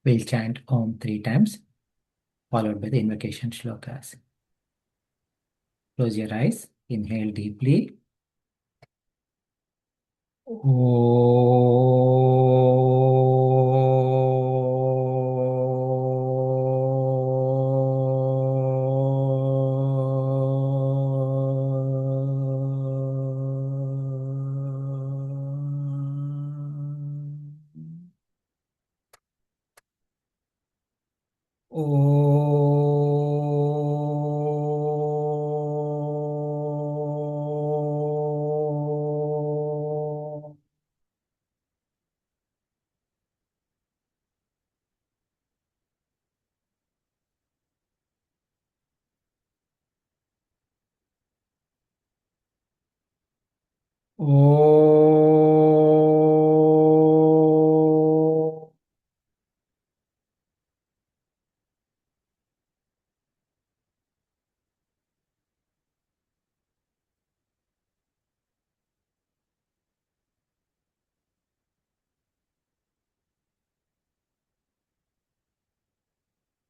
We'll chant Om 3 times, followed by the invocation shlokas. Close your eyes, inhale deeply.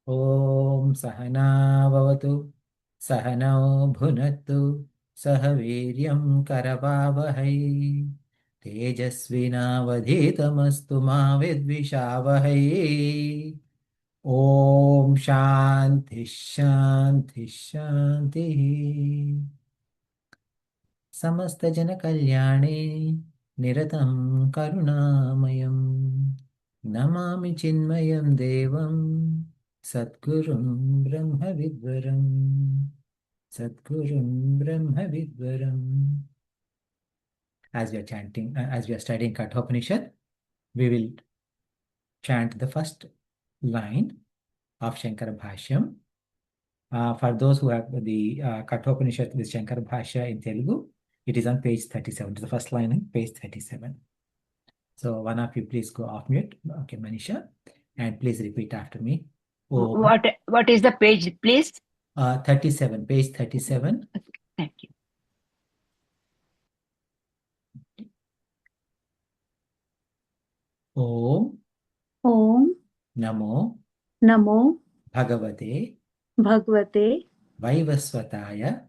Om Sahana Bhavatu Sahanao Bhunattu Sahaviryam Karavavahai Tejasvinavadhitamastu ma vidvishavahai. Om Shanti Shanti Shanti. Samasta Jana Kalyane Niratam Karunamayam Namami Chinmayam Devam Satgurum Brahma Vidvaram. Satgurum Brahma Vidvaram. As we are chanting, as we are studying Kathopanishad, we will chant the first line of Shankara Bhashyam. For those who have the Kathopanishad with Shankara Bhashya in Telugu, it is on page 37. It's the first line on page 37. So one of you please go off mute. Okay, Manisha. And please repeat after me. Om. What is the page, please? 37, page 37. Thank you. Om Om Namo Namo Bhagavate Bhagavate Vaivasvataya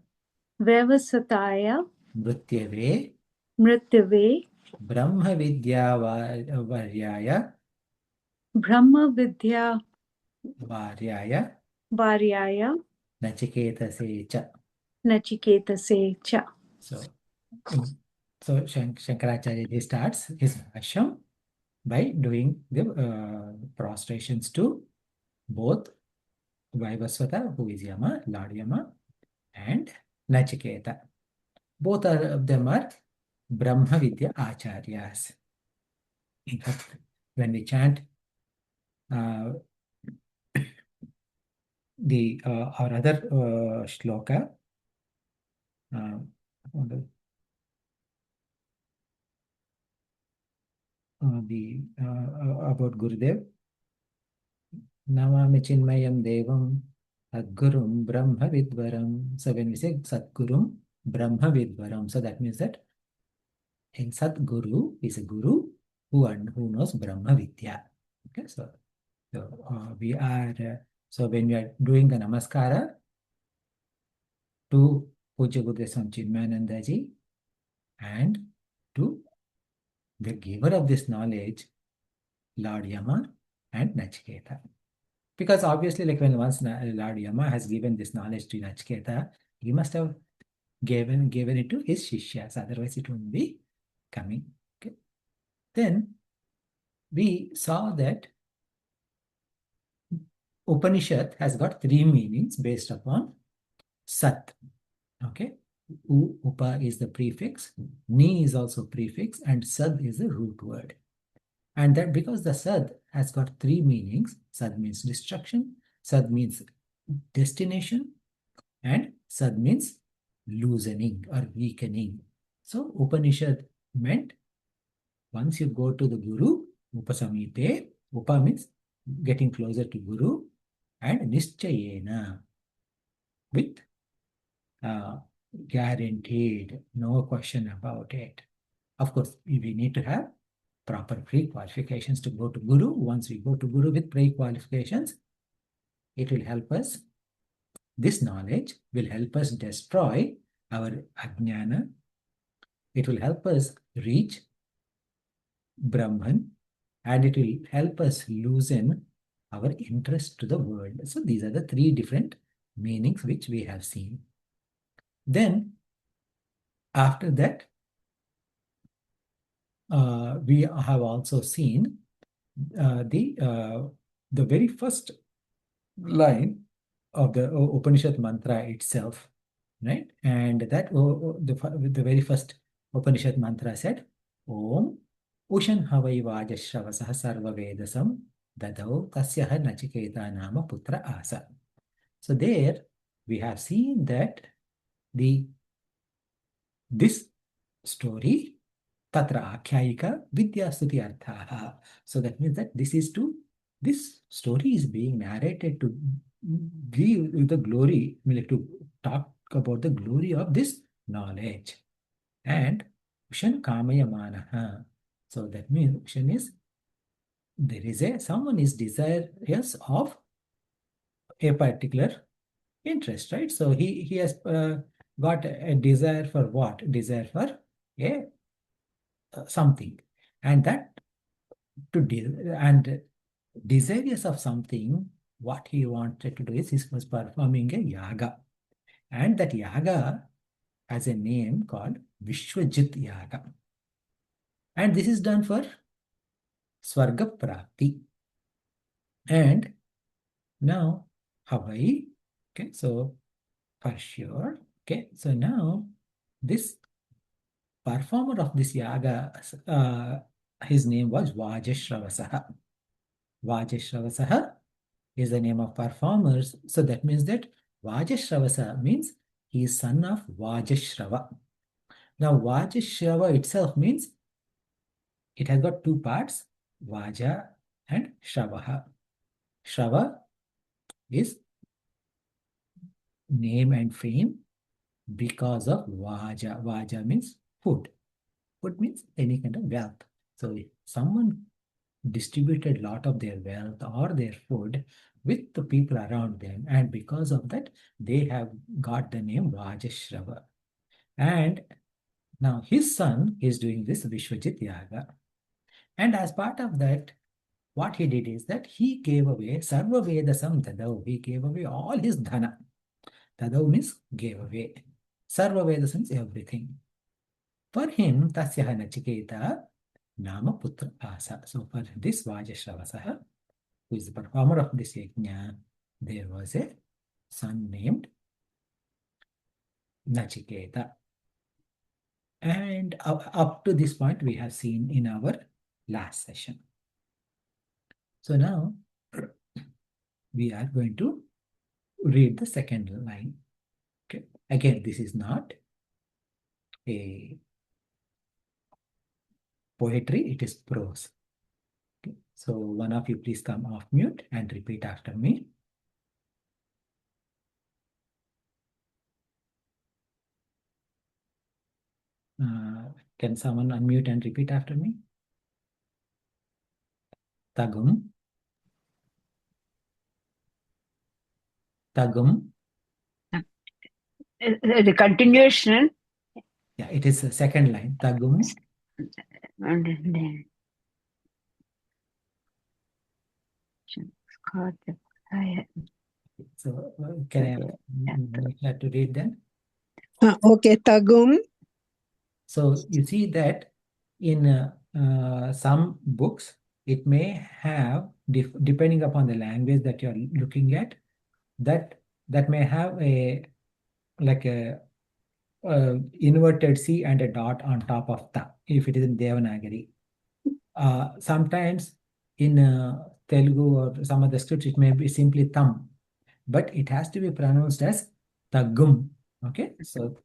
Vyavasataya Mrityave Mrityave Brahma Vidya Varyaya Brahma Vidya Varyaya Varyaya Nachiketase Cha. Nachiketase Cha. So Shankaracharya starts his Bhashyam by doing the prostrations to both Vaivasvata, who is Yama, Lord Yama, and Nachiketa. Both of them are Brahma Vidya Acharyas. In fact, when we chant the our other shloka, about Gurudev, Namami Chinmayam Devam Sadgurum Brahma Vidvaram. So when we say Sadgurum Brahma Vidvaram, so that means that in Sadguru is a guru who knows Brahma Vidya. Okay, so we are so when we are doing the namaskara to Puja Gurudev Swami Chinmayananda ji and to the giver of this knowledge, Lord Yama and Nachiketa. Because obviously, like when once Lord Yama has given this knowledge to Nachiketa, he must have given it to his Shishyas, otherwise it won't be coming. Okay. Then we saw that Upanishad has got three meanings based upon Sat. Okay. Upa is the prefix, Ni is also prefix, and Sad is the root word. And that because the Sad has got three meanings, Sad means destruction, Sad means destination, and Sad means loosening or weakening. So Upanishad meant once you go to the Guru, Upasamite, Upa means getting closer to Guru, and Nischayena, with guaranteed, no question about it. Of course, we need to have proper pre-qualifications to go to Guru. Once we go to Guru with pre-qualifications, it will help us. This knowledge will help us destroy our ajnana. It will help us reach Brahman, and it will help us loosen our interest to the world. So these are the three different meanings which we have seen. Then after that, we have also seen the very first line of the Upanishad mantra itself, right? And that the very first Upanishad mantra said, Om Ushan Havai Vajashravasah Sarva Vedasam Dadau Tasyaha Nachiketa Nama Putra Asa. So there we have seen that this story Tatra Akhyayika Vidyastuti Arthaha. So that means that this story is being narrated to give the glory, to talk about the glory of this knowledge. And Ushan Kamaya Manaha. So that means Ushan is, someone is desirous of a particular interest, right? So he has got a desire for what? Desire for a something, and that desirous of something, what he wanted to do is he was performing a yaga, and that yaga has a name called Vishwajit Yaga, and this is done for Swarga Prapti. And now Hawaii, okay, so for sure, okay, so now this performer of this yaga, his name was Vajashravasah. Vajashravasah is the name of performers. So that means that Vajashravasa means he is son of Vajashrava. Now Vajashrava itself means it has got two parts, Vaja and Shravaha. Shrava is name and fame because of Vaja. Vaja means food. Food means any kind of wealth. So if someone distributed a lot of their wealth or their food with the people around them, and because of that they have got the name Vajashrava. And now his son is doing this Vishwajit Yaga, and as part of that, what he did is that he gave away Sarva Vedasam Dadau. He gave away all his dhana. Dadau means gave away. Sarva Vedasam means everything. For him, Tasyaha Nachiketa Nama Putra Asa. So for this Vajashravasah, who is the performer of this yajna, there was a son named Nachiketa. And up to this point, we have seen in our last session. So now we are going to read the second line. Okay. Again, this is not a poetry, it is prose. Okay. So one of you please come off mute and repeat after me. Can someone unmute and repeat after me? Tagum. Tagum. The continuation. Yeah, it is the second line. Tagum. And then So can I have to read then? Okay, Tagum. So you see that in some books, it may have, depending upon the language that you're looking at, that may have a inverted C and a dot on top of ta, if it is in Devanagari. Sometimes in Telugu or some other scripts, it may be simply thumb, but it has to be pronounced as tagum. Okay, so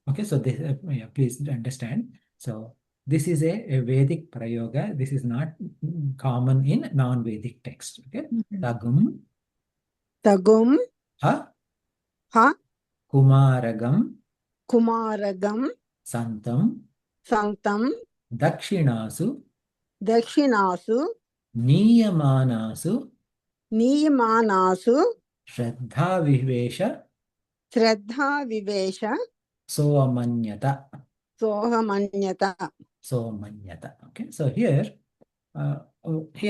okay, so this, yeah, please understand. So this is a Vedic prayoga. This is not common in non-Vedic text. Okay, tagum. Tagum. Ha. Ha. Kumaragam. Kumaragam. Santam. Santam. Dakshinasu. दक्षिणासु नीयमानासु नीयमानासु श्रद्धाविवेश श्रद्धाविवेश सोऽमन्यत. सोऽहमन्यत. Okay, so here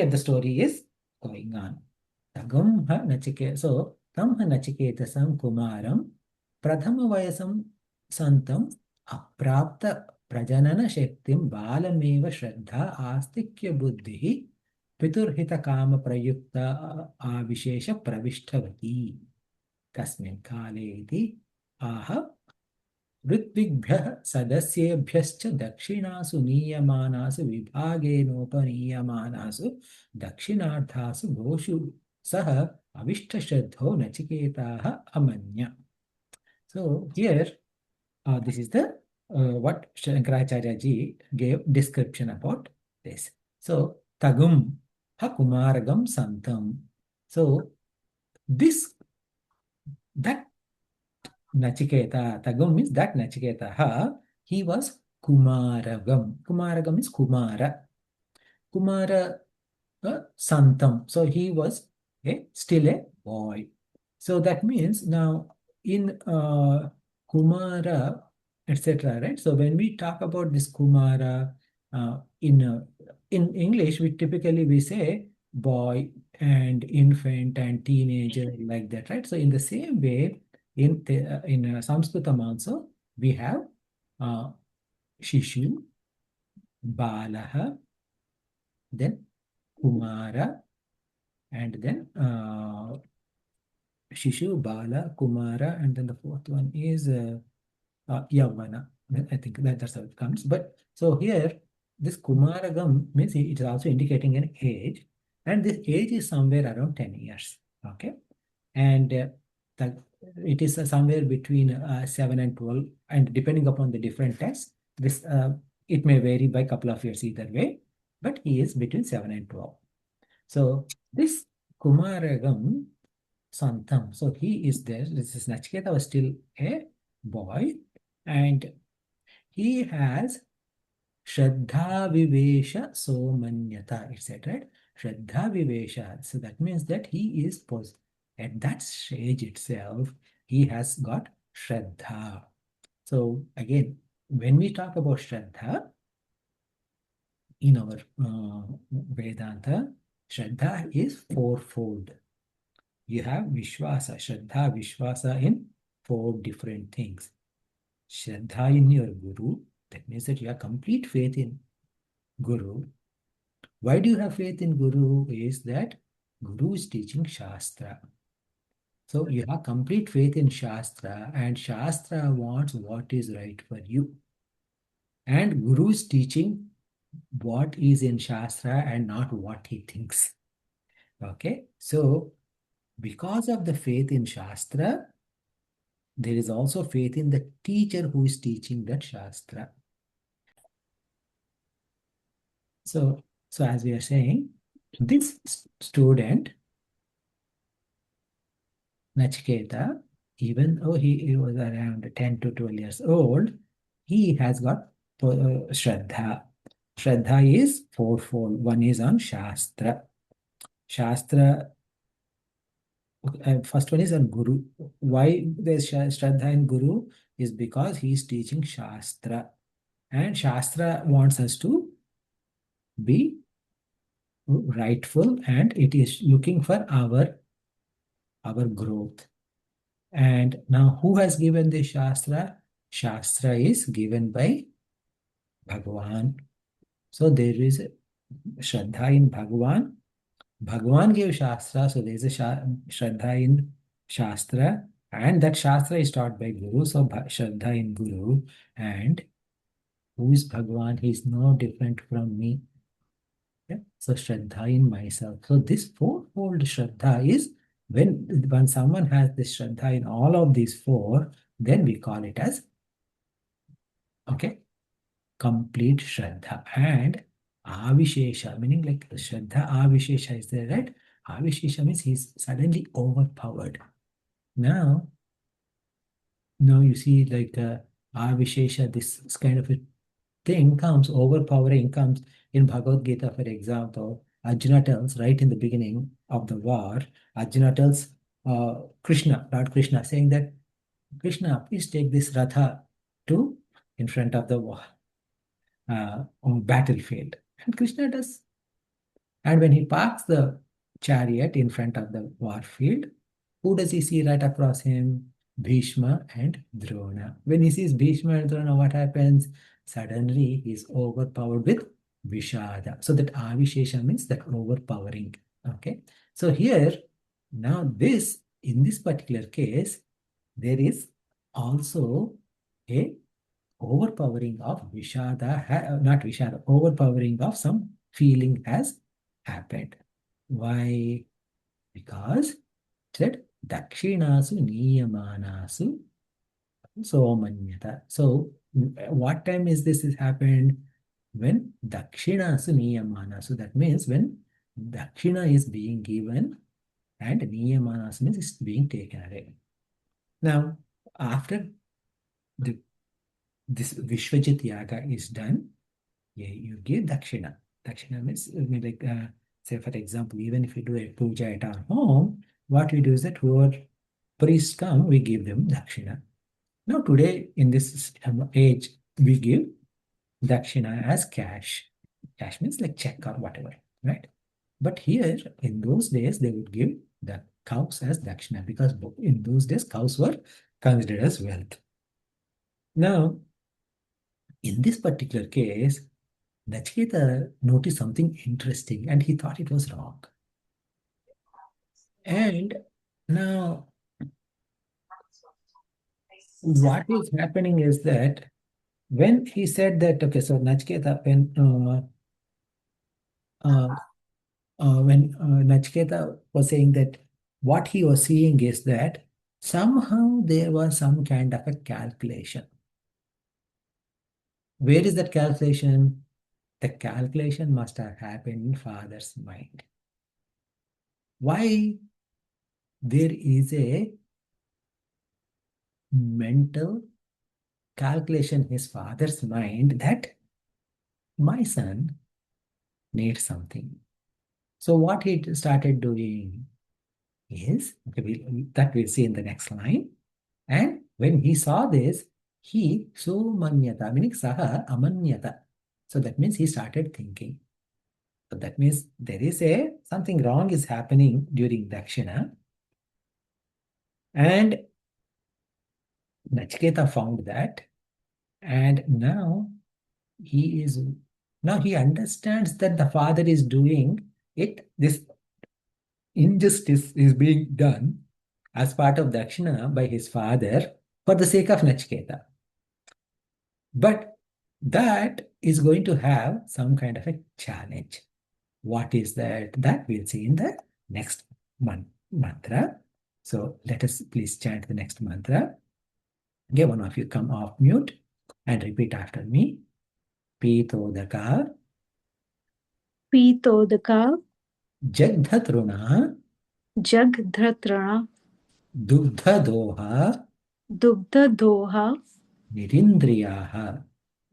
the story is going on. Tagum ha nachike. So tam ha nachiketasam kumaram prathama vayasam santam aprapta prajanana shaktim balameva shraddha astikya buddhihi piturhita kama prayukta avishesha pravishhtavati tasmin kale iti aha ऋत्विग्भ्यः सदस्येभ्यश्च दक्षिणासु नीयमानासु विभागेनोपनीयमानासु दक्षिणार्थासु गोषु सः अविष्टश्रद्धो नचिकेताः अमन्य. So here this is the what Shankaracharya ji gave description about this. So tagum ha kumaragam santam. So this that Nachiketa, Tagum means that Nachiketa, he was Kumaragam. Kumaragam is Kumara. Kumara Santam. So he was still a boy. So that means now in Kumara, etc. Right? So when we talk about this Kumara in English, we typically say boy and infant and teenager like that, right? So in the same way, in Sanskritam also, we have Shishu, Balaha, then Kumara, and then Shishu, Bala, Kumara, and then the fourth one is Yavana. I think that's how it comes. But so here, this Kumaragam means it is also indicating an age, and this age is somewhere around 10 years. Okay, and it is somewhere between 7 and 12, and depending upon the different tests, this it may vary by a couple of years either way, but he is between 7 and 12. So this Kumaragam Santam, so he is there. This is Nachiketa was still a boy, and he has Shraddha Vivesha Somanyata, etc. Right? Shraddha Vivesha. So that means that he is at that stage itself, he has got Shraddha. So again, when we talk about Shraddha, in our Vedanta, Shraddha is fourfold. You have Vishwasa, Shraddha, Vishwasa in 4 different things. Shraddha in your Guru, that means that you have complete faith in Guru. Why do you have faith in Guru? Is that Guru is teaching Shastra. So you have complete faith in Shastra, and Shastra wants what is right for you. And Guru is teaching what is in Shastra and not what he thinks. Okay, so because of the faith in Shastra, there is also faith in the teacher who is teaching that Shastra. So as we are saying, this student, Nachiketa, even though he was around 10 to 12 years old, he has got Shraddha. Shraddha is fourfold. One is on Shastra. Shastra, first one is on Guru. Why there's Shraddha in Guru is because he is teaching Shastra. And Shastra wants us to be rightful, and it is looking for our growth. And now who has given the Shastra? Shastra is given by Bhagavan. So there is a Shraddha in Bhagavan. Bhagavan gave Shastra, so there is a Shraddha in Shastra, and that Shastra is taught by Guru, so Shraddha in Guru. And who is Bhagavan? He is no different from me. Yeah? So Shraddha in myself. So this fourfold Shraddha is when someone has this Shraddha in all of these 4, then we call it as complete Shraddha. And Avishesha, meaning like Shraddha Avishesha is there, right? Avishesha means he's suddenly overpowered. Now you see like Avishesha, this kind of a thing comes, overpowering comes in Bhagavad Gita, for example. Arjuna tells right in the beginning of the war, Arjuna tells Krishna, Lord Krishna, saying that, Krishna, please take this Ratha to in front of the battlefield. And Krishna does. And when he parks the chariot in front of the war field, who does he see right across him? Bhishma and Drona. When he sees Bhishma and Drona, what happens? Suddenly he is overpowered with Vishada. So that Avishesha means that overpowering. Okay. So here, now this, in this particular case, there is also a overpowering of Vishada, not Vishada, overpowering of some feeling has happened. Why? Because said Dakshinasu Niyamanasu Somanyata. So, what time is this has happened? When Dakshinasu Niyamanasu. That means when Dakshina is being given and Niyamanasu means it's being taken away. Now, after this Vishwajit Yaga is done, you give Dakshina. Dakshina means, like, say, for example, even if we do a puja at our home, what we do is that whoever priests come, we give them Dakshina. Now, today, in this age, we give Dakshina as cash. Cash means like check or whatever, right? But here, in those days, they would give the cows as Dakshina because in those days, cows were considered as wealth. Now, in this particular case, Nachiketa noticed something interesting and he thought it was wrong. And now, what is happening is that when he said that, okay, so Nachiketa, when Nachiketa was saying that what he was seeing is that somehow there was some kind of a calculation. Where is that calculation? The calculation must have happened in father's mind. Why? There is a mental calculation in his father's mind that my son needs something. So what he started doing is, okay, that we'll see in the next line. And when he saw this, he sumanyata, meaning saha amanyata. So that means he started thinking. So that means there is something wrong is happening during Dakshina. And Nachiketa found that. And now he understands that the father is doing it. This injustice is being done as part of Dakshina by his father for the sake of Nachiketa. But that is going to have some kind of a challenge. What is that? That we'll see in the next mantra. So let us please chant the next mantra. Okay, one of you come off mute and repeat after me. Pitodaka Pitodaka Jagdhatruna Jagdhatrana Dugdhadoha Dugdhadoha Nirindriyaha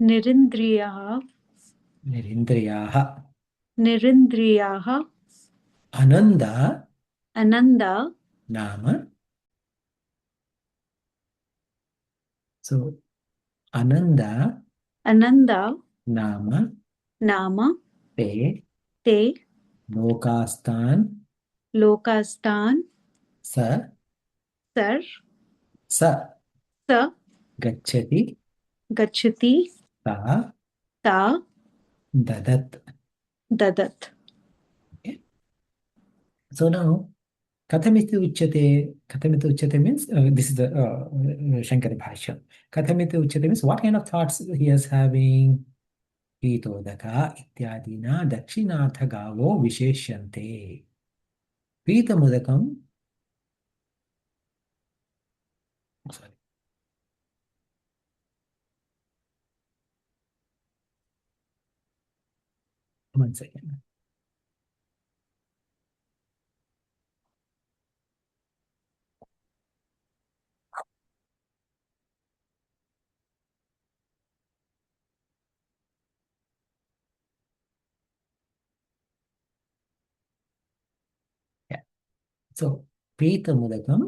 Nirindriyaha Nirindriyaha Nirindriyaha Ananda Ananda Nama. So Ananda Ananda Nama Nama Te Te Lokastan Lokastan Sa Sar Sa Sa Gacchati Gachati Ta Ta Dadat. Dadat. Okay. So now Kathamiti Uchyate, Kathamiti Uchyate means, this is the Shankara Bhashya. Kathamiti Uchyate means what kind of thoughts he is having? Pitodaka ityadina dakshinartha gavo visheshyante. Pitamudakam, sorry, one second. So, Pita Mudakam,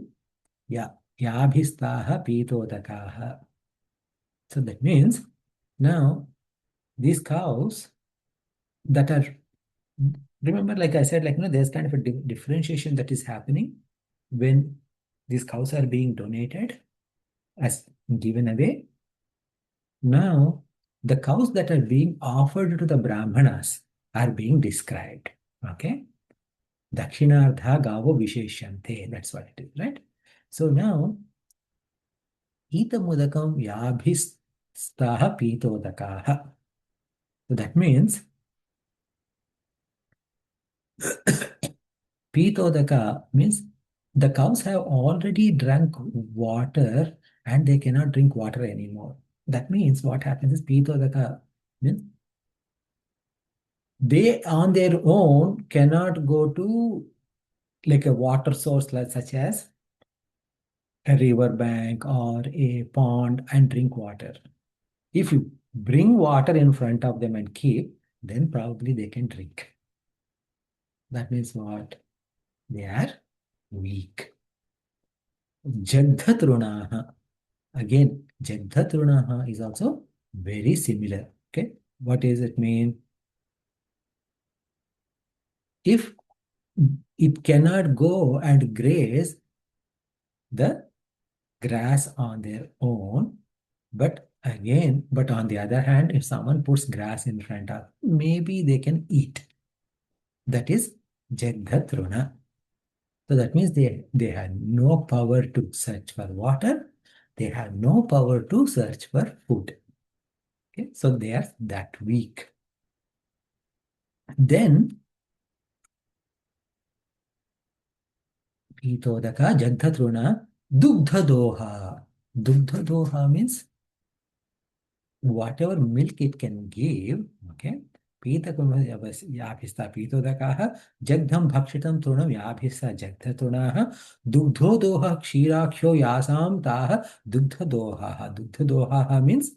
Yabhistaha Pitodakaha. So that means now these cows that are, remember, like I said, there's kind of a differentiation that is happening when these cows are being donated as given away. Now, the cows that are being offered to the Brahmanas are being described. Okay? Dakshinardha Gavo Visheshante. That's what it is, right? So now, Ita Mudakam Yabhistaha Pitodakaha. So that means Pitodaka means the cows have already drunk water and they cannot drink water anymore. That means what happens is Pitodaka means they on their own cannot go to like a water source such as a river bank or a pond and drink water. If you bring water in front of them and keep, then probably they can drink. That means what? They are weak. Jagdhatrunaha. Again, Jagdhatrunaha is also very similar. Okay, what does it mean? If it cannot go and graze the grass on their own, but on the other hand, if someone puts grass in front of, maybe they can eat. That is Jagdhatruna. So that means they have no power to search for water. They have no power to search for food. Okay, so they are that weak. Then Pitodaka Jagdhatruna Dugdhadoha. Dugdhadoha means whatever milk it can give, okay? Pītakumyabhista pītodakaha jagdham bhakshitam trunam yabhisa jagdhatrunaha dugdhodoha kshirakhyo yasam taha dugdhadoha. Dugdhadoha means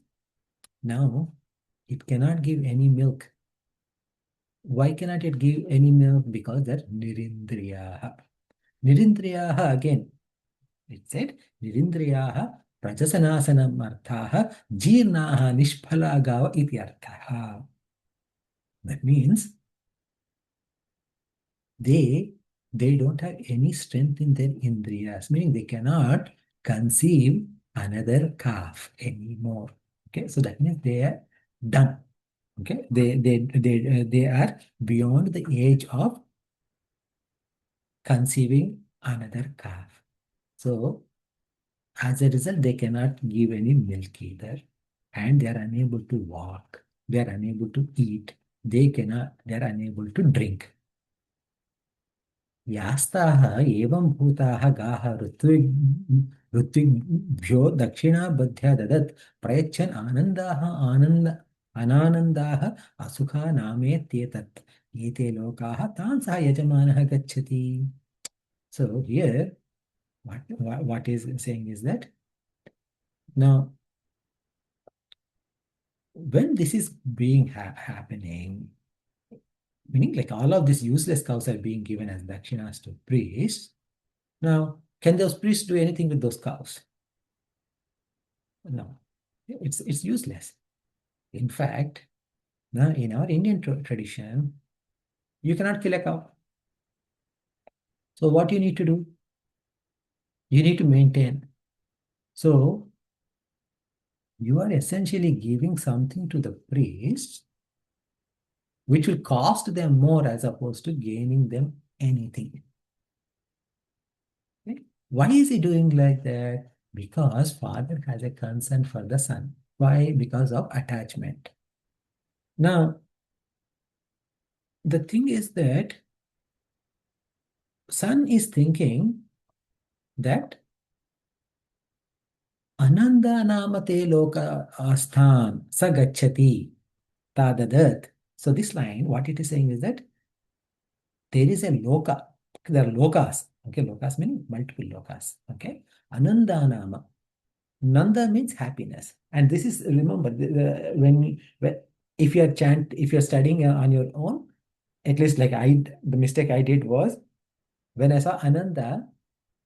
now it cannot give any milk. Why cannot it give any milk? Because they're nirindriyaha. Nirindriyaha again, it said nirindriyaha prajasanasanam arthaha jirnaha nishphala gava iti arthaha. That means they don't have any strength in their indriyas, meaning they cannot conceive another calf anymore. Okay, so that means they are done. Okay, they are beyond the age of conceiving another calf. So as a result, they cannot give any milk either, and they are unable to walk. They are unable to eat. They are unable to drink. यास्ताः एवं भूताः गाः ऋत्विग्भ्यो दक्षिणाबद्ध्या ददत् प्रयच्छन् अनानन्दाः असुखा नामेत्येतत् एते लोकाः तान् सः यजमानः गच्छति. So here, what is saying is that now when this is being happening, meaning like all of these useless cows are being given as dakshinas to priests. Now, can those priests do anything with those cows? No, it's useless. In fact, now in our Indian tradition, you cannot kill a cow. So what you need to do? You need to maintain. So you are essentially giving something to the priests which will cost them more as opposed to gaining them anything. Okay? Why is he doing like that? Because father has a concern for the son. Why? Because of attachment. Now, the thing is that son is thinking that Ananda namate loka asthan sagachati tadadat. So this line, what it is saying is that there is a loka. There are lokas. Okay, lokas meaning multiple lokas. Okay, Ananda nama. Nanda means happiness. And this is, remember, if you're studying on your own, at least like the mistake I did was When I saw Ananda,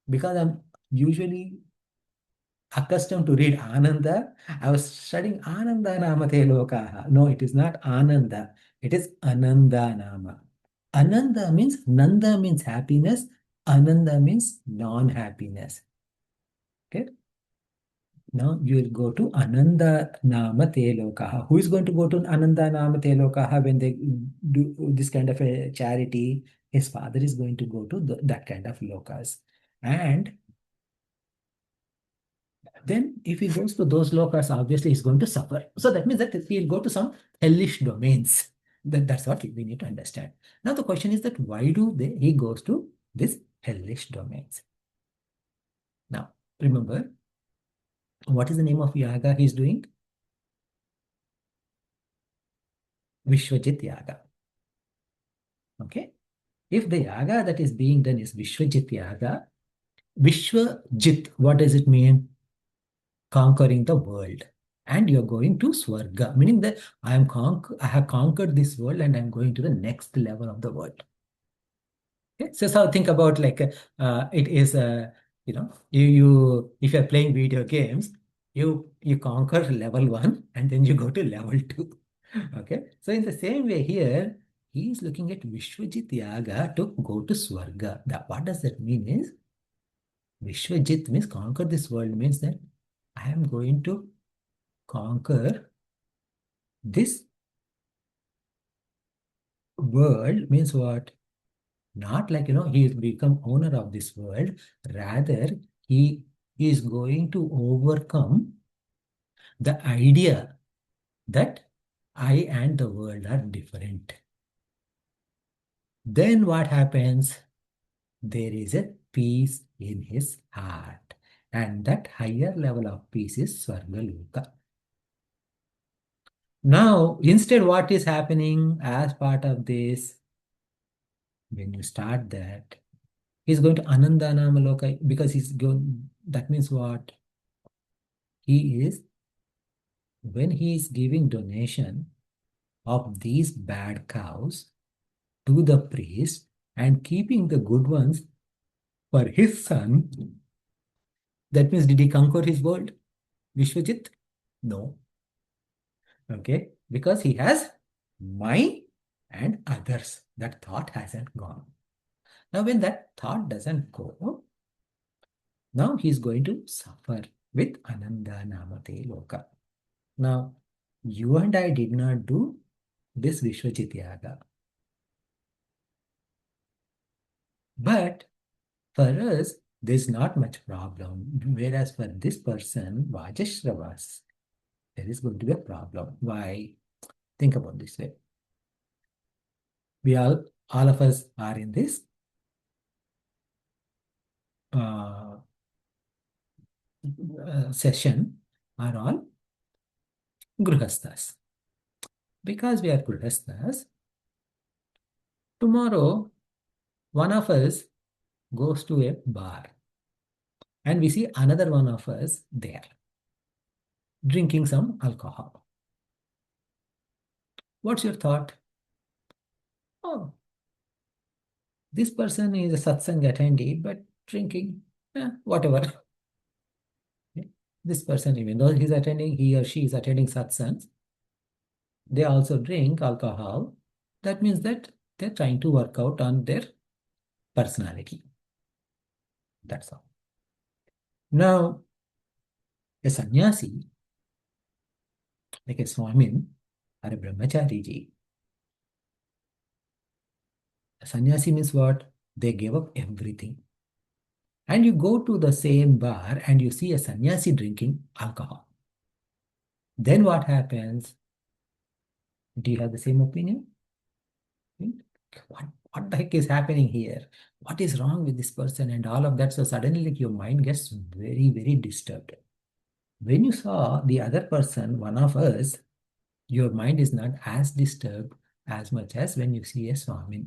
because I'm usually accustomed to read Ananda, I was studying Ananda Namate Lokaha. No, it is not Ananda. It is Ananda Nama. Ananda means, Nanda means happiness. Ananda means non-happiness. Okay. Now you will go to Ananda Nama Telokaha. Who is going to go to Ananda Nama Telokaha when they do this kind of a charity? His father is going to go to that kind of lokas. And then if he goes to those lokas, obviously he's going to suffer. So that means that he'll go to some hellish domains. That's what we need to understand. Now the question is that why he goes to this hellish domains? Now remember, what is the name of yaga he's doing? Vishwajit Yaga. Okay. If the yaga that is being done is Vishwajit Yaga, Vishwajit, what does it mean? Conquering the world. And you're going to Swarga, meaning that I have conquered this world and I'm going to the next level of the world. Okay? So think about like it is you if you're playing video games, you conquer level 1 and then you go to level 2. Okay, so in the same way here, he is looking at Vishwajit Yaga to go to Swarga. What does that mean is, Vishwajit means conquer this world, means that I am going to conquer this world, means what? Not like, he has become owner of this world. Rather, he is going to overcome the idea that I and the world are different. Then what happens? There is a peace in his heart. And that higher level of peace is Swargaloka. Now, instead, what is happening as part of this? When you start that, he's going to Anandanamaloka because he's going, that means what? When he is giving donation of these bad cows to the priest and keeping the good ones for his son, that means did he conquer his world, Vishwajit? No. Okay, because he has my and others. That thought hasn't gone. Now, when that thought doesn't go, now he's going to suffer with Ananda Namate Loka. Now, you and I did not do this Vishwajit Yaga. But for us, there's not much problem. Whereas for this person, Vajashravas, there is going to be a problem. Why? Think about this way. We all of us are in this session are all Grihasthas. Because we are Grihasthas, tomorrow one of us goes to a bar and we see another one of us there drinking some alcohol. What's your thought? Oh, this person is a satsang attendee, but drinking, whatever. This person, even though he's attending, he or she is attending satsangs, they also drink alcohol. That means that they're trying to work out on their personality. That's all. Now, a sannyasi, like a swamin or a brahmachariji, a sannyasi means what? They gave up everything. And you go to the same bar and you see a sannyasi drinking alcohol. Then what happens? Do you have the same opinion? What the heck is happening here? What is wrong with this person and all of that? So suddenly like, your mind gets very, very disturbed. When you saw the other person, one of us, your mind is not as disturbed as much as when you see a Swamin.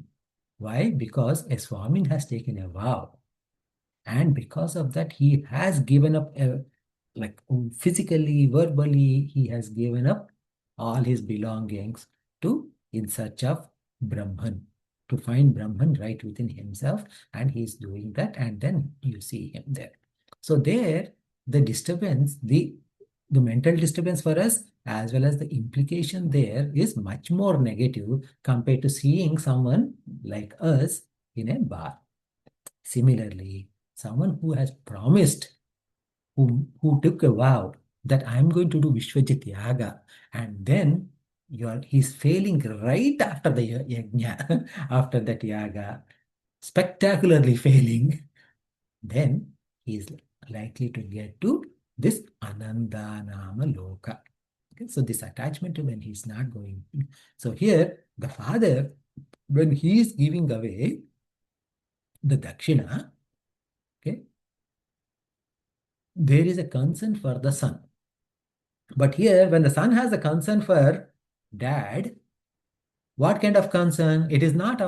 Why? Because a Swamin has taken a vow. And because of that, he has given up, like physically, verbally, he has given up all his belongings in search of Brahman, to find Brahman right within himself, and he's doing that, and then you see him there. So there, the disturbance, the mental disturbance for us, as well as the implication there, is much more negative compared to seeing someone like us in a bar. Similarly, someone who has promised, who took a vow that I'm going to do Vishwajit Yaga, and then he's failing right after the yajna, after that yaga, spectacularly failing, then he's likely to get to this Anandanama Loka. Okay, so this attachment when he's not going. So here, the father, when he is giving away the dakshina, okay, there is a concern for the son. But here, when the son has a concern for dad, what kind of concern? It is not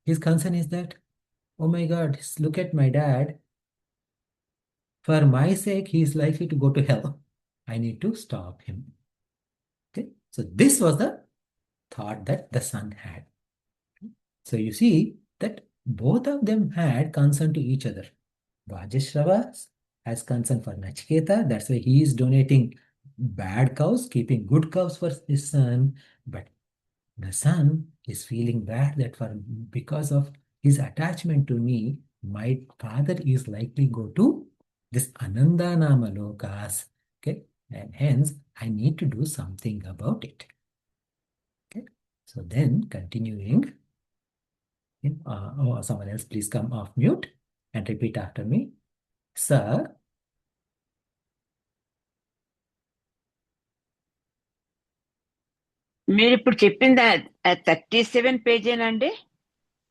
his concern is that, oh my God, look at my dad. For my sake, he is likely to go to hell. I need to stop him. Okay, so this was the thought that the son had. So you see that both of them had concern to each other. Vajashrava has concern for Nachiketa. That's why he is donating bad cows, keeping good cows for his son. But the son is feeling bad that because of his attachment to me, my father is likely go to this Anandanama Lokas. Okay, and hence I need to do something about it. Okay, so then continuing. Someone else, please come off mute and repeat after me. Sir, మీరు ఇప్పుడు చెప్పింది 37 పేజేనండి?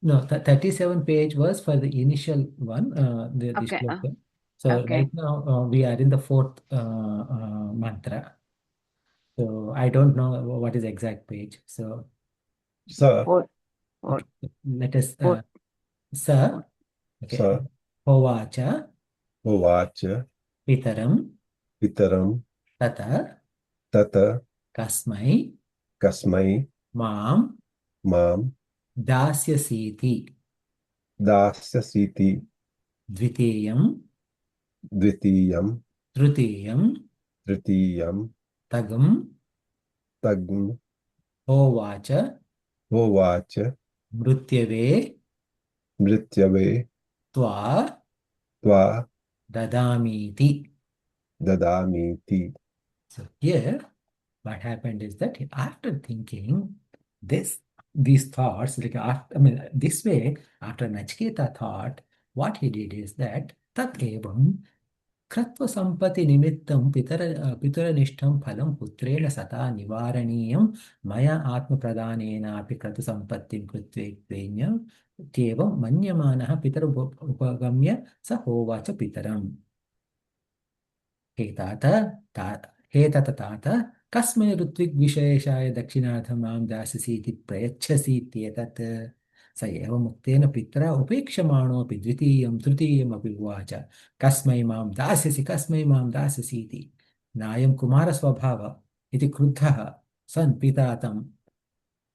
no, 37 page was for the initial one, the Okay. shloka. So Okay. right now we are in the fourth mantra. So I don't know what is exact page. So Sir, okay, let us Fourth. Sir. Okay. Sir. Hovacha Uvacha Pitaram Pitaram Tata Tata Kasmai Kasmai Mam Mam Dasyasiti Dasyasiti Dvitiyam Dvitiyam Trutiyam Tritiyam Tagam Tagm Hovacha Uvacha Mrutyave Mrityave Tva Tva Dadamiti. Dadamiti. So here, what happened is that after thinking these thoughts, like after, I mean, this way, after Nachiketa thought, what he did is that tat evam kratva sampati nimittam pitaranishtam phalam putrena sata nivaraniyam maya atma pradanena api kratu sampattim krutvenyam tyevam manyamanaha pitar upagamya sa hovacha pitaram. हे तात कस्मै ऋत्विग्विशेषाय दक्षिणार्थं मां दास्यसीति प्रयच्छसीत्येतत् स एवमुक्तेन पित्रा उपेक्षमाणोऽपि द्वितीयं तृतीयमपि उवाच कस्मै मां दास्यसीति नायं कुमारस्वभाव इति क्रुद्धः सन् पिता तं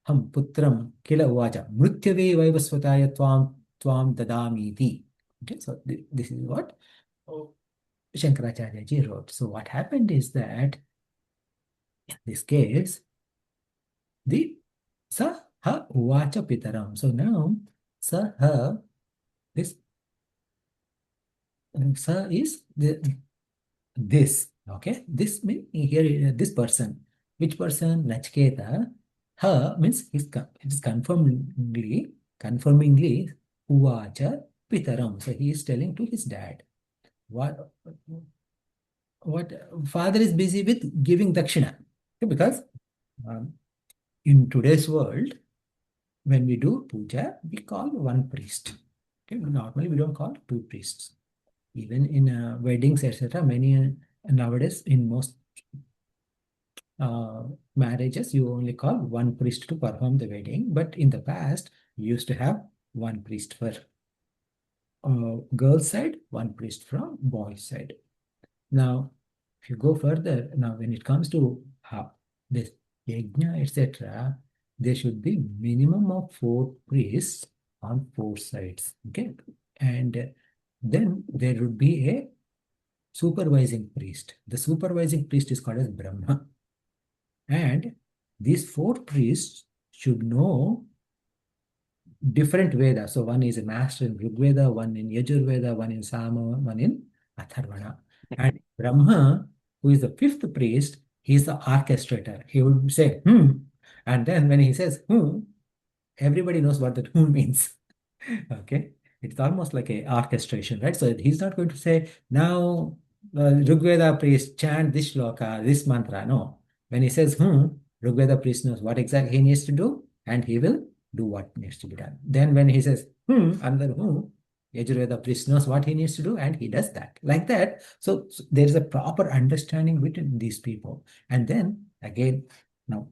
हम पुत्रं किल उवाच मृत्यवे वैवस्वताय त्वां ददामीति. Okay, so this is what Shankaracharya ji wrote. So what happened is that in this case, the sa ha uvacha pitaram. So now sa ha, this sa is this. Okay, this means here this person. Which person? Nachiketa. Ha means it is confirmingly uvacha pitaram. So he is telling to his dad. What father is busy with giving dakshina. Okay, because in today's world, when we do puja, we call one priest. Okay, normally we don't call two priests. Even in weddings, etc., many nowadays in most marriages, you only call one priest to perform the wedding. But in the past, you used to have one priest for girls' side, one priest from boys' side. Now, if you go further, now when it comes to this yajna, etc., there should be minimum of 4 priests on 4 sides. Okay, and then there would be a supervising priest. The supervising priest is called as Brahma, and these 4 priests should know different Vedas. So one is a master in Rig Veda, one in Yajurveda, one in Sama, one in Atharvana. And Brahma, who is the 5th priest, he is the orchestrator. He would say, and then when he says, everybody knows what that means. Okay, it's almost like a orchestration, right? So he's not going to say, now Rigveda priest chant this shloka, this mantra. No. When he says, Rigveda priest knows what exactly he needs to do, and he will do what needs to be done. Then when he says, another Yajurveda priest knows what he needs to do, and he does that. Like that. So there's a proper understanding between these people. And then again, now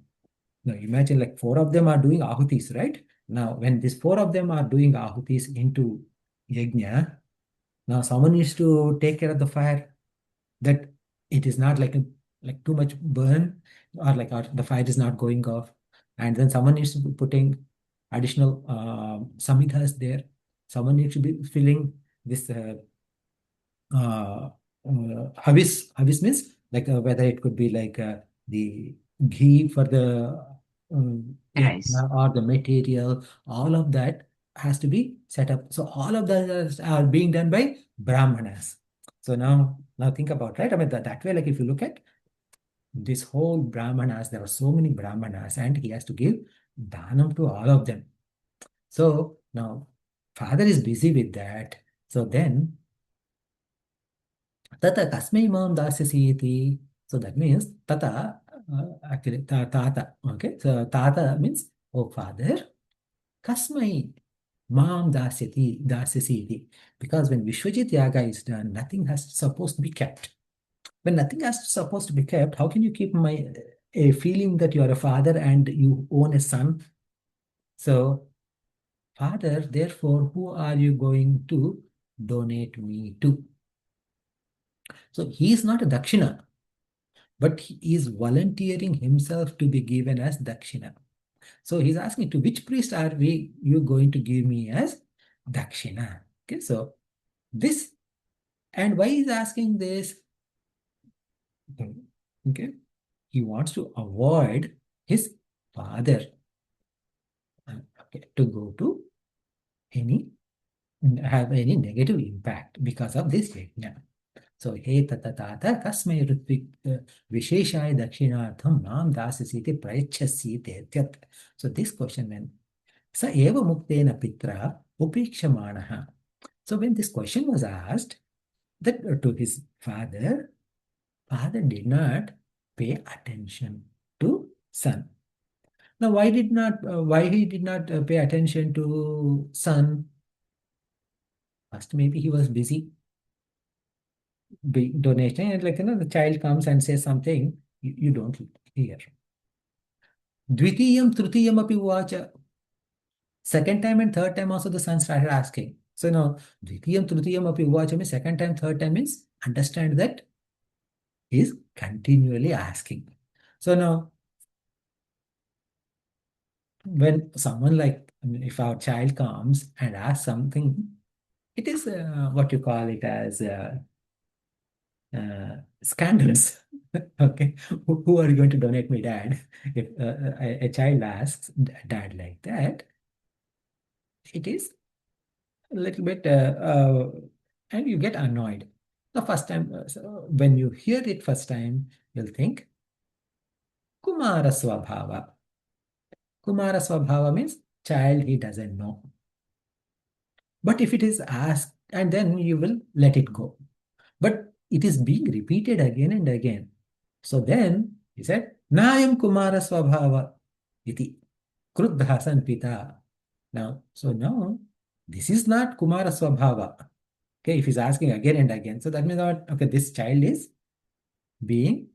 imagine like 4 of them are doing ahutis, right? Now, when these 4 of them are doing ahutis into yajna, now someone needs to take care of the fire, that it is not like too much burn, or like the fire is not going off. And then someone needs to be putting additional samhithas there. Someone needs to be filling this Havis means like whether it could be like the ghee for the Nice. or the material, all of that has to be set up. So all of that are being done by Brahmanas. So now think about, right? I mean, that way, like if you look at this whole Brahmanas, there are so many Brahmanas, and he has to give dhanam to all of them. So now father is busy with that. So then Tata kasmai mam dasyasi iti. So that means tata, actually tata. Okay, so tata means, oh father, kasmai mam dasyasi iti. Because when Vishwajit Yaga is done, nothing has supposed to be kept. When nothing has supposed to be kept, how can you keep a feeling that you are a father and you own a son? So, father, therefore, who are you going to donate me to? So he is not a dakshina, but he is volunteering himself to be given as dakshina. So he's asking, to which priest are you going to give me as dakshina? Okay, so this, and why he's asking this? Okay, he wants to avoid his father to go to have any negative impact because of this yajna. So, he tata tata kasmai ritvik visheshaya dakshinartham mam dasasiti prayachasiti tyat. So, this question, when sa eva muktena pitra upikshamanaha. So, when this question was asked that to his father, father did not pay attention to son. Now, why he did not pay attention to son? First, maybe he was busy donating, and the child comes and says something, you don't hear. Dvitiyam, trutiyam api uvacha. Second time and third time also the son started asking. So now, dvitiyam, trutiyam api uvacha means second time, third time means understand that he is continually asking. So now, when someone if our child comes and asks something, it is what you call it as scandalous. Okay, who are you going to donate me, dad? If a child asks dad like that, it is a little bit, and you get annoyed. The first time, so when you hear it first time, you'll think Kumara Swabhava. Kumara Swabhava means child he doesn't know. But if it is asked, and then you will let it go. But it is being repeated again and again. So then he said, Nayam Kumara Swabhava iti Kruddha Sanpita. Now, so now this is not Kumara Swabhava. Okay, if he's asking again and again, so that means that, okay, this child is being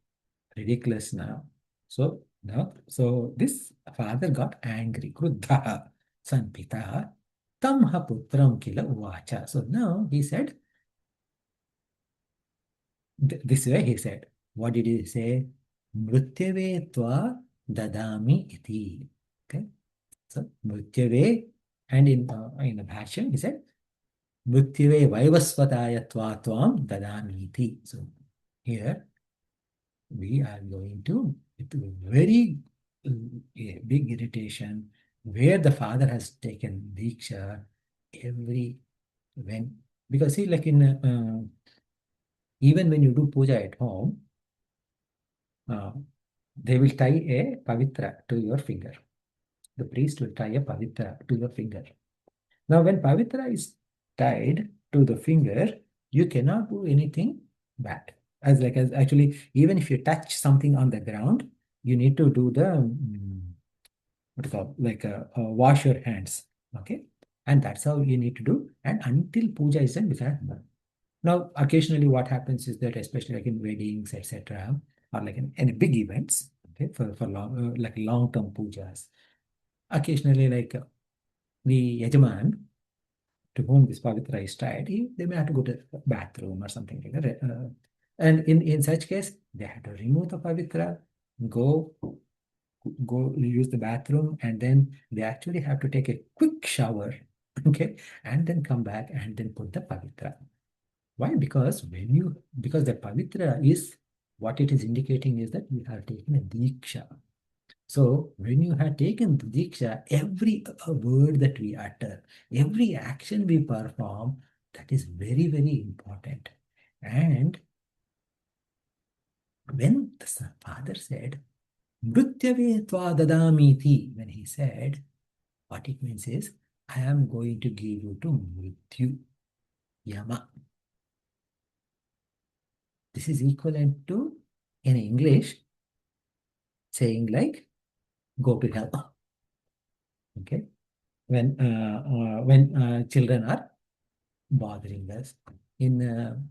ridiculous now. So now, so this father got angry. Kruddha Sanpita Tamha Putram Kila Uvacha. So now he said, this way he said, what did he say? Mrityave tva dadami iti. Okay. So Mrityave, and in the Bhashyam, he said, Mrityave Vaivasvataya Tvam Dadamiti. So here we are going to, with very a big irritation, where the father has taken Diksha because see, like even when you do puja at home, uh, they will tie a pavitra to your finger. The priest will tie a pavitra to your finger. Now, when pavitra is tied to the finger, you cannot do anything bad. As actually, even if you touch something on the ground, you need to do the what is called like wash your hands. Okay, and that's how you need to do. And until puja is done, we cannot do. Now, occasionally, what happens is that, especially like in weddings, etc., or like in any big events, okay, for long like long-term pujas, occasionally like the yajaman to whom this pavitra is tied, they may have to go to the bathroom or something like that. And in such case, they have to remove the pavitra, go use the bathroom, and then they actually have to take a quick shower, okay, and then come back and then put the pavitra. Why? Because the pavitra is what it is indicating is that you have taken a diksha. So when you have taken the diksha, every word that we utter, every action we perform, that is very, very important. And when the father said, Mrityave tva dadamiti, when he said, what it means is, I am going to give you to Mrityu, Yama. This is equivalent to, in English, saying like, go to hell. Okay? When children are bothering us, even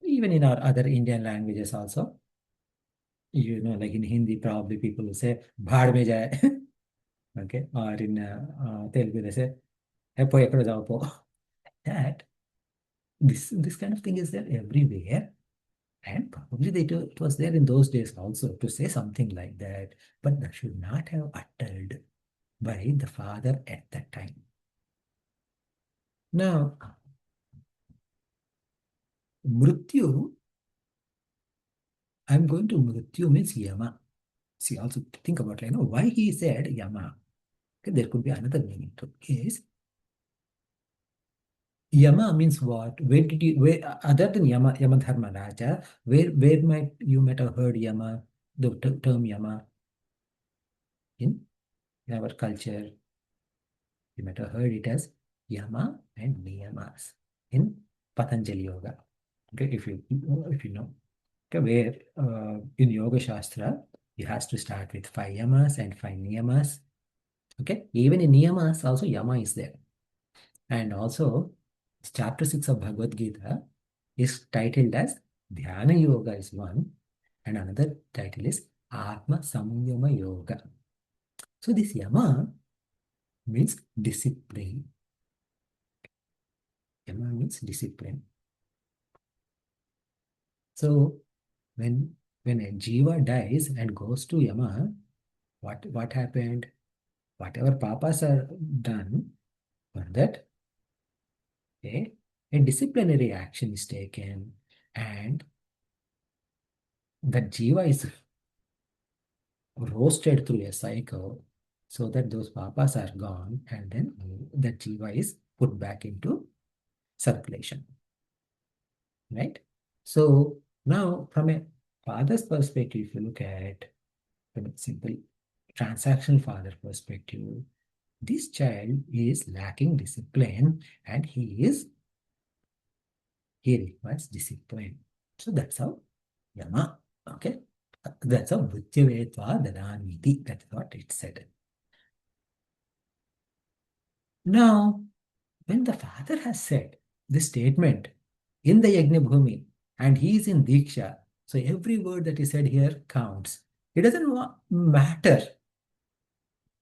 in our other Indian languages also, like in Hindi, probably people will say, bhaad mein jaye. Okay? Or in Telugu, they say, "Hey, po ekado jao po." That this kind of thing is there everywhere. And probably it was there in those days also to say something like that, but that should not have uttered by the father at that time. Now, Mrityu, I'm going to Mrityu means Yama. See, also think about why he said Yama. Okay, there could be another meaning to it. Is Yama means what? Where other than Yama Dharma Raja, where might have heard Yama, the term Yama in our culture? You might have heard it as Yama and Niyamas in Patanjali Yoga. Okay, if you know. Okay, where in Yoga Shastra, you has to start with 5 yamas and 5 niyamas. Okay, even in niyamas also yama is there. And also, chapter 6 of Bhagavad Gita is titled as Dhyana Yoga is one, and another title is Atma Samyama Yoga. So this yama means discipline. Yama means discipline. So when a jiva dies and goes to yama, what happened? Whatever papas are done, for that, a disciplinary action is taken, and that jiva is roasted through a cycle so that those papas are gone, and then that jiva is put back into circulation. Right? So now, from a father's perspective, if you look at from a simple transactional father perspective, this child is lacking discipline and he requires discipline. So that's how Yama, okay? That's how Vrityavetva Dadaniti, that's what it said. Now, when the father has said this statement in the Yajna Bhumi and he is in Diksha, so every word that is said here counts. It doesn't matter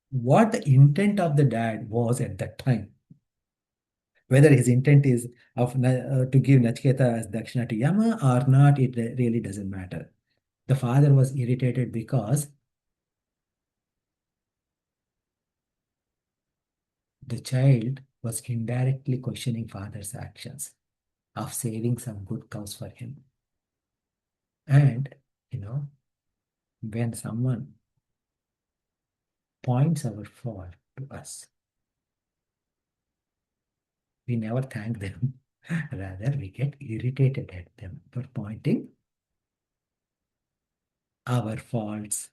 what the intent of the dad was at that time. Whether his intent is to give Nachiketa as Dakshina to Yama or not, it really doesn't matter. The father was irritated because the child was indirectly questioning father's actions of saving some good cows for him. And, when someone points our fault to us, we never thank them. Rather, we get irritated at them for pointing our faults.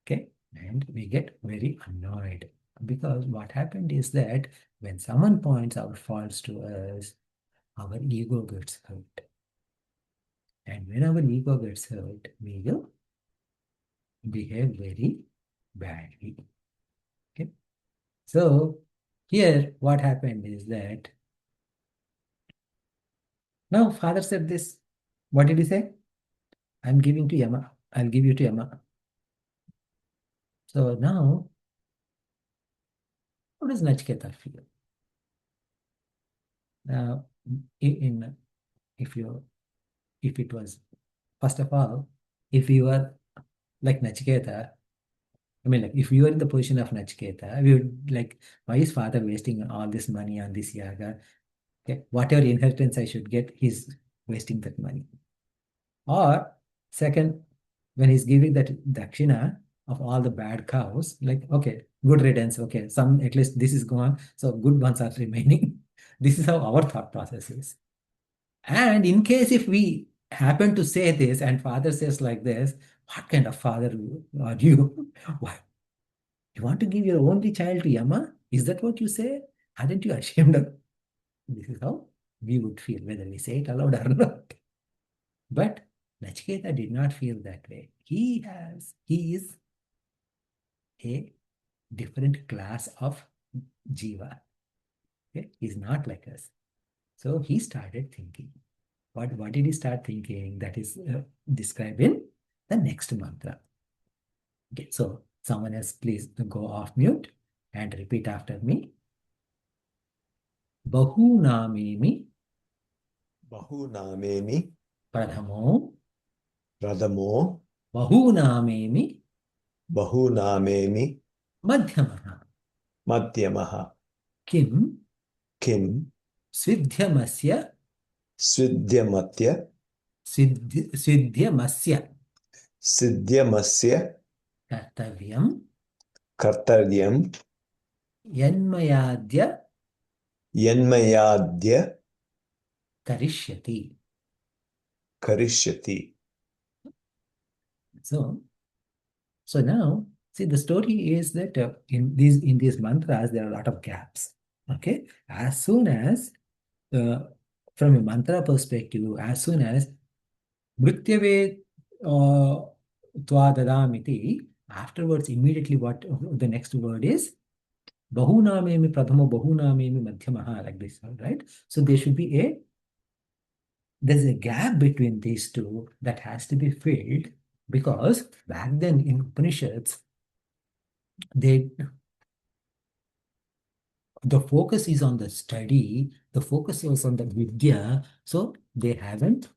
Okay? And we get very annoyed because what happened is that when someone points our faults to us, our ego gets hurt. And when our ego gets hurt, we will behave very badly. Okay? So here what happened is that now father said this. What did he say? I'm giving to Yama. I'll give you to Yama. So now, how does Nachiketa feel? Now, if it was, first of all, if you are like Nachiketa, I mean, like if you are in the position of Nachiketa, we would like, why is father wasting all this money on this yaga? Okay, whatever inheritance I should get, he's wasting that money. Or second, when he's giving that dakshina of all the bad cows, like, okay, good riddance, okay, some at least this is gone, so good ones are remaining. This is how our thought process is. And in case if we happen to say this and father says like this, what kind of father are you? What? You want to give your only child to Yama? Is that what you say? Aren't you ashamed of? This is how we would feel, whether we say it aloud or not. But Nachiketa did not feel that way. He is a different class of jiva. Okay? He's not like us. So he started thinking. What did he start thinking? That is described in the next mantra. Okay, so someone else please go off mute and repeat after me. Bahunamemi Bahunamemi pradhamo Pradhamo bahunamemi Bahunamemi madhyamaha Madhyamaha kim Kim svidhyamasya Svidhyamatya svidhyamasya Siddhyamasya kartavyam Kartaryam yanmayadya Yanmayadya karishyati. Karishyati. So now, see, the story is that in these mantras, there are a lot of gaps. Okay? As soon as, from a mantra perspective, as soon as Mrityave tva dadamiti, afterwards, immediately what the next word is? Bahunamemi pradhamo bahunamemi madhyamaha, like this, right? So there should be there's a gap between these two that has to be filled, because back then in Upanishads, the focus is on the study, the focus was on the vidya, so they haven't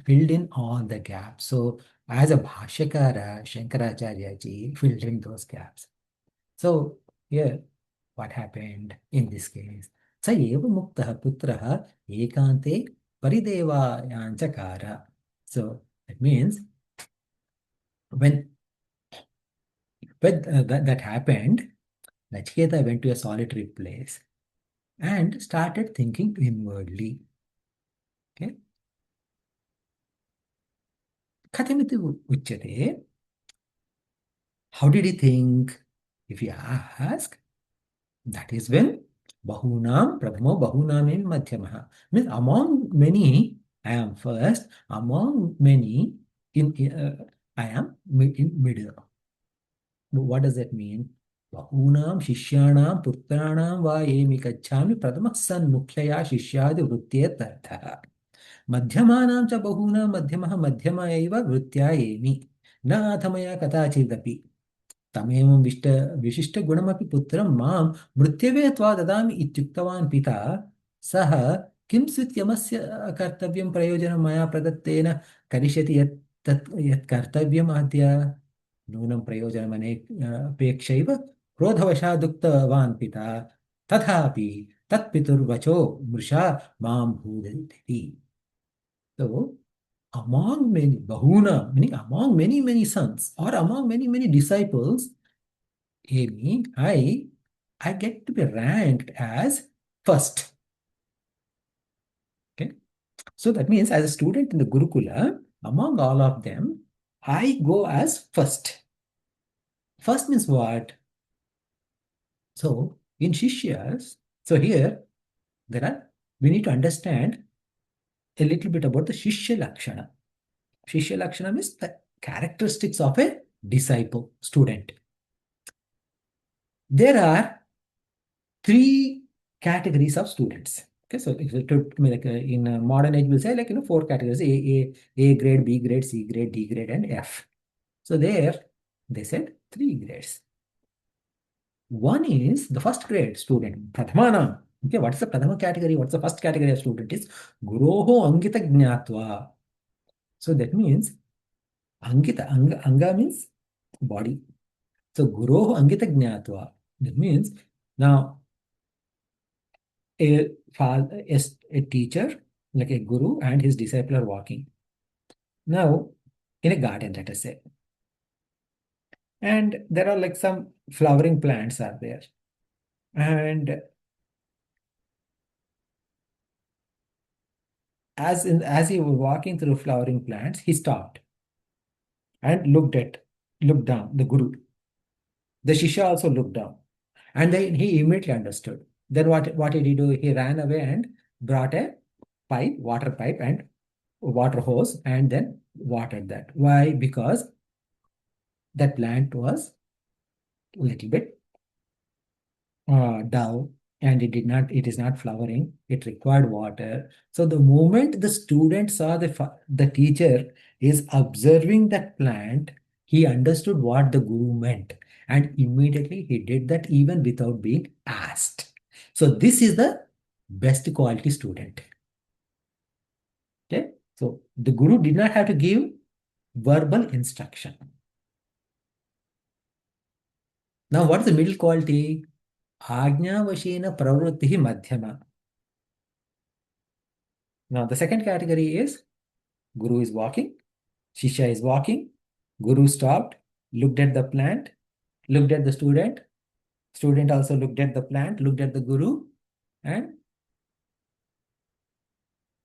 filled in all the gaps. So as a Bhashyakara, Shankaracharya ji filled in those gaps. So here, what happened in this case? Sa eva muktaha putraha ekante paridevayanchakara. So that means when that happened, Nachiketa went to a solitary place and started thinking inwardly. Okay? Kathamiti uchyate. How did he think? If you ask, that is when bahunam pradhamo bahunam in madhyamaha. Means among many, I am first. Among many, I am in middle. What does that mean? Bahunam shishyanam putranam va emi kachami pradhamah san mukhyaya shishyadi vrutyet artha. Madhyamanam cha bahunam madhyamah madhyama eva vruttya emi. Na athamaya katachidapi. तमेवं विशिष्ट गुणमपि पुत्रं मां मृत्यवे त्वा ददामि इत्युक्तवान् पिता सः किं स्वित् यमस्य कर्तव्यं प्रयोजनं मया प्रदत्तेन करिष्यति यत् कर्तव्यम् आद्य नूनं प्रयोजनम् अपेक्षैव क्रोधवशादुक्तवान् पिता तथापि तत्पितुर्वचो मृषा मां भूदति. So, among many, bahuna, meaning among many, many sons or among many, many disciples, Amy, I get to be ranked as first. Okay. So that means as a student in the Gurukula, among all of them, I go as first. First means what? So in Shishyas, so here we need to understand a little bit about the Shishya Lakshana. Shishya Lakshana means the characteristics of a disciple, student. There are three categories of students. Okay, so in modern age, we'll say four categories: A grade, B grade, C grade, D grade, and F. So there, they said three grades. One is the first grade student, Pradhamana. Okay, what is the Pradhama category? What's the first category of student is Guroho Angita Gnatva. So that means Angita, Anga means body. So Guroho Angita Gnatva. That means now a father, a teacher, like a guru, and his disciple are walking. Now, in a garden, let us say. And there are like some flowering plants are there. And as he was walking through flowering plants, he stopped and looked down, the guru. The Shishya also looked down. And then he immediately understood. Then what did he do? He ran away and brought a water pipe and water hose, and then watered that. Why? Because that plant was a little bit dull, and it is not flowering. It required water. So the moment the student saw the teacher is observing that plant, he understood what the guru meant, and immediately he did that even without being asked. So this is the best quality student. Okay, so the guru did not have to give verbal instruction. Now, what is the middle quality? Ajnavashena pravrittihi madhyama. Now, the second category is Guru is walking, Shishya is walking, Guru stopped, looked at the plant, looked at the student, student also looked at the plant, looked at the Guru, and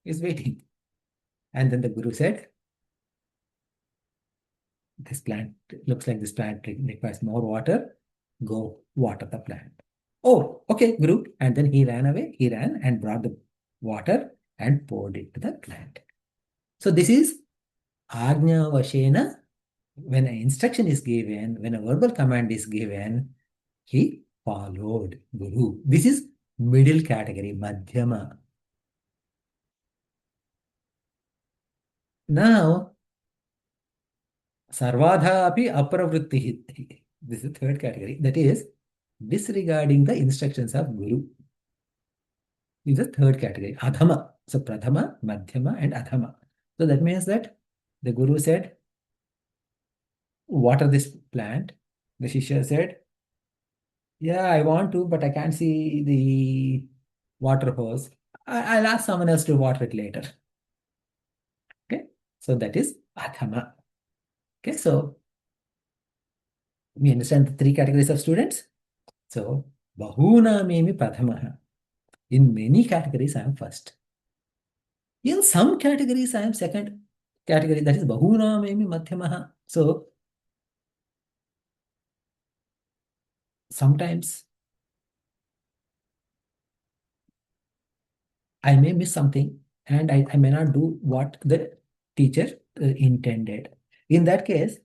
is waiting. And then the Guru said, this plant looks like this plant requires more water, go water the plant. Oh, okay, Guru. And then he ran away, he ran and brought the water and poured it to the plant. So this is Ajna Vashena. When an instruction is given, when a verbal command is given, he followed Guru. This is middle category, Madhyama. Now, Sarvadha api apravrittihi. This is the third category. That is disregarding the instructions of Guru. This is the third category, Adhama. So Pradhama, Madhyama, and Adhama. So that means that the Guru said, water this plant. The Shishya said, yeah, I want to, but I can't see the water hose. I'll ask someone else to water it later. Okay, so that is Adhama. Okay, so we understand the three categories of students. So Bahuna Memi Pradhamaha. In many categories, I am first. In some categories, I am second category. That is Bahuna Memi Madhyamaha. So sometimes I may miss something and I may not do what the teacher intended. In that case,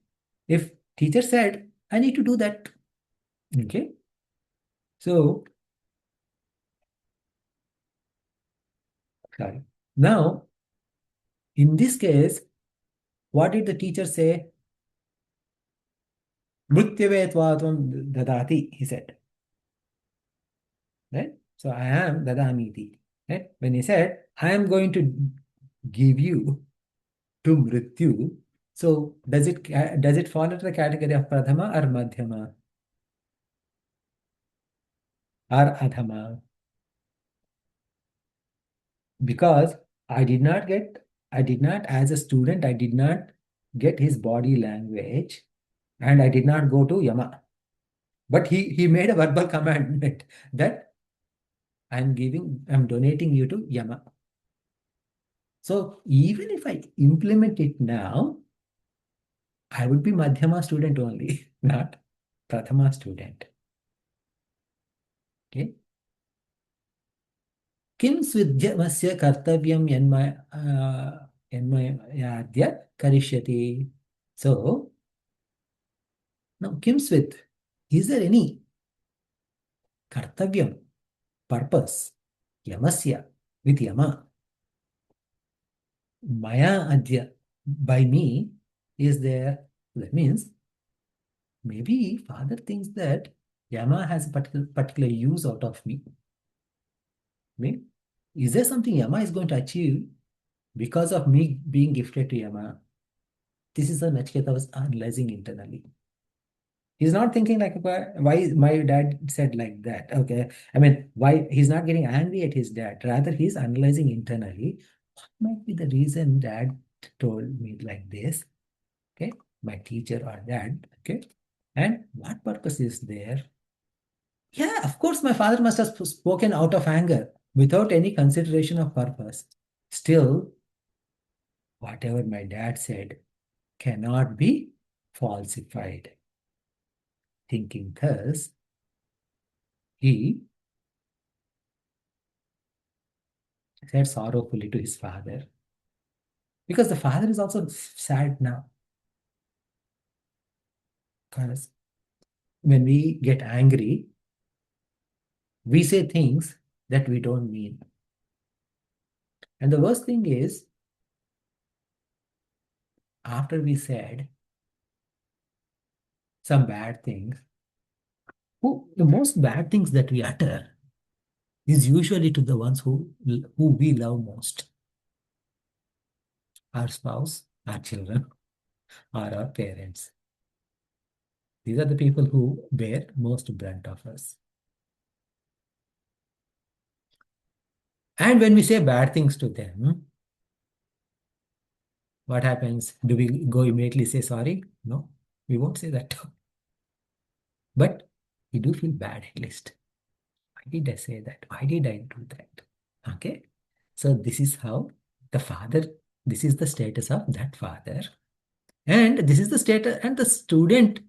if teacher said, I need to do that. Okay. So, sorry. Now, in this case, what did the teacher say? Mrityave tvam dadati, he said. Right? So, I am dadamiti. Right? When he said, I am going to give you to mrityu. So, does it fall into the category of pradhama or madhyama? or adhama. Because I did not, as a student, I did not get his body language and I did not go to Yama. But he made a verbal commandment that I'm donating you to Yama. So even if I implement it now, I would be Madhyama student only, not Prathama student. Okay. Kim svidyamasya kartavyam yanmayadya karishyati. So, now Kim swid, is there any kartavyam, purpose, yamasya, with yama? Maya adya, by me, is there? That means maybe father thinks that Yama has a particular use out of me. Is there something Yama is going to achieve because of me being gifted to Yama? This is what Nachiketa was analyzing internally. He's not thinking like, why my dad said like that. Okay. I mean, why he's not getting angry at his dad. Rather, he's analyzing internally. What might be the reason dad told me like this? Okay. My teacher or dad. Okay. And what purpose is there? Yeah, of course, my father must have spoken out of anger without any consideration of purpose. Still, whatever my dad said cannot be falsified. Thinking thus, he said sorrowfully to his father, because the father is also sad now. Because when we get angry, we say things that we don't mean. And the worst thing is, after we said some bad things, the most bad things that we utter is usually to the ones who we love most. Our spouse, our children, or our parents. These are the people who bear most brunt of us. And when we say bad things to them, what happens? Do we go immediately say sorry? No, we won't say that. But we do feel bad at least. Why did I say that? Why did I do that? Okay. So this is how the father, this is the status of that father. And this is the status, and the student.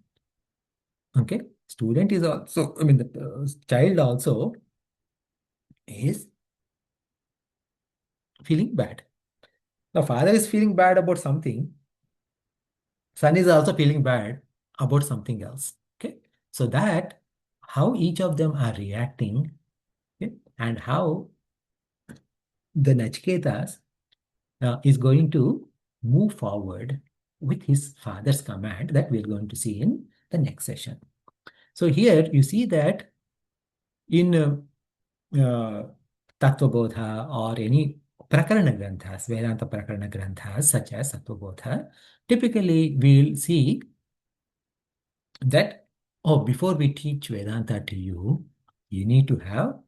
Okay. Student is also, I mean, the child also is feeling bad. The father is feeling bad about something. Son is also feeling bad about something else. Okay. So that how each of them are reacting, okay, and how the Nachiketas is going to move forward with his father's command that we're going to see in the next session. So here you see that in Tattvabodha or any Prakarana Granthas, Vedanta Prakarana Granthas such as Tattvabodha, typically we'll see that, oh, before we teach Vedanta to you, you need to have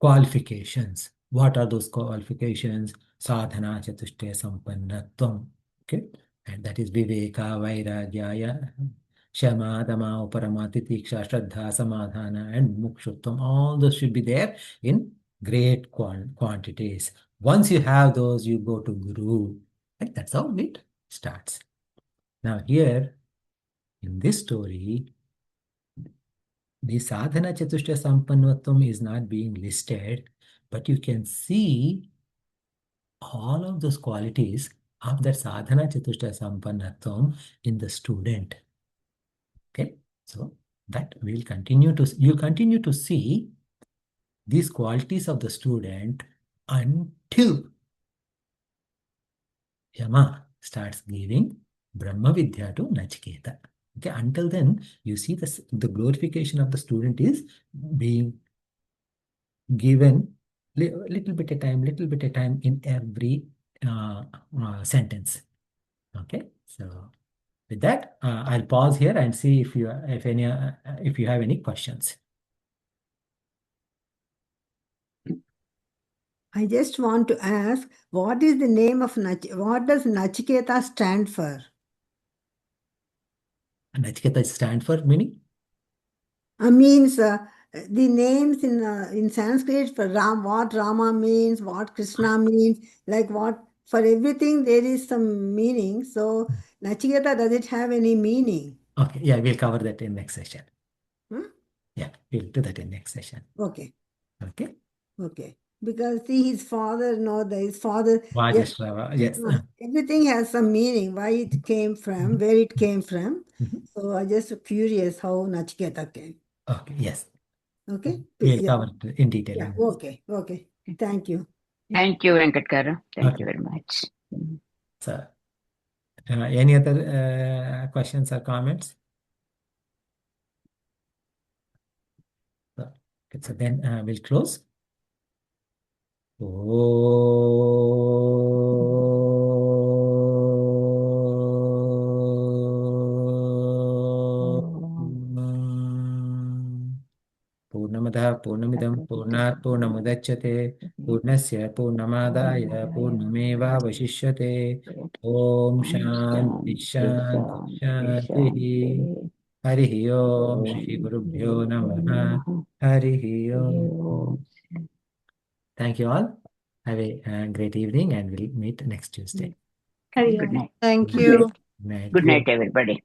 qualifications. What are those qualifications? Sadhana Chatushtaya Sampannatvam. Okay. And that is Viveka, Vairagyaya, Shama, Dama, Uparama, Titiksha, Shraddha, Samadhana, and Mukshutvam. All those should be there in great quantities. Once you have those, you go to Guru. And that's how it starts. Now here, in this story, the sadhana chatushtaya sampannatvam is not being listed, but you can see all of those qualities of that sadhana chatushtaya sampannatvam in the student. Okay, so that we'll continue to, you continue to see these qualities of the student until Yama starts giving Brahma Vidya to Nachiketa. Okay, until then, you see the glorification of the student is being given little bit of time in every sentence. Okay, so With that, I'll pause here and see if you have any questions. I just want to ask, what is the name of what does Nachiketa stand for? Nachiketa stand for meaning? Means the names in Sanskrit for what Rama means, what Krishna means, like what for everything there is some meaning. So Nachiketa, does it have any meaning? Okay, yeah, we'll cover that in next session. Huh? Yeah, we'll do that in next session. Okay. Okay. Okay. Because see, his father, his father, yes, Vajashrava, yes. everything has some meaning, why it came from, where it came from. Mhm. So I just curious how Nachiketa came. Okay, yes. Okay. We'll Yeah. cover it in detail. Yeah. Okay. Okay. Thank you. Thank you, Venkat Garu. Thank Okay. you very much. So, any other questions or comments? So then we'll close. पूर्णमदः पूर्णमिदं पूर्णात् पूर्णमुदच्यते पूर्णस्य पूर्णमादाय पूर्णमेवावशिष्यते ॐ शान्ति शान्ति शान्तिः हरिः ओम श्रीगुरुभ्यो नमः हरिः ओम. Thank you all. Have a great evening and we'll meet next Tuesday. Hari Good Om. night. Thank Good you. night. Good night. Good night, everybody.